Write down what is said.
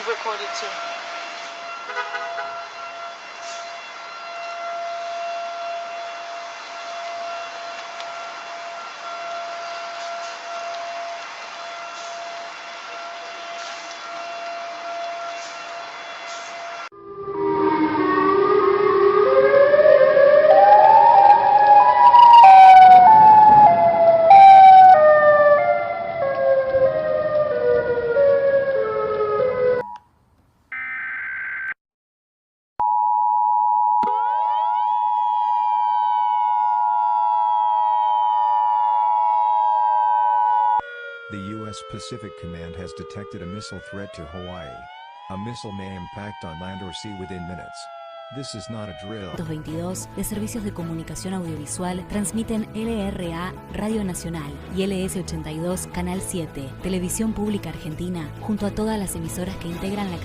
You recorded too. The U.S. Pacific Command has detected a missile threat to Hawaii. A missile may impact on land or sea within minutes. This is not a drill. 222 de Servicios de Comunicación Audiovisual transmiten LRA Radio Nacional y LS82 Canal 7, Televisión Pública Argentina, junto a todas las emisoras que integran la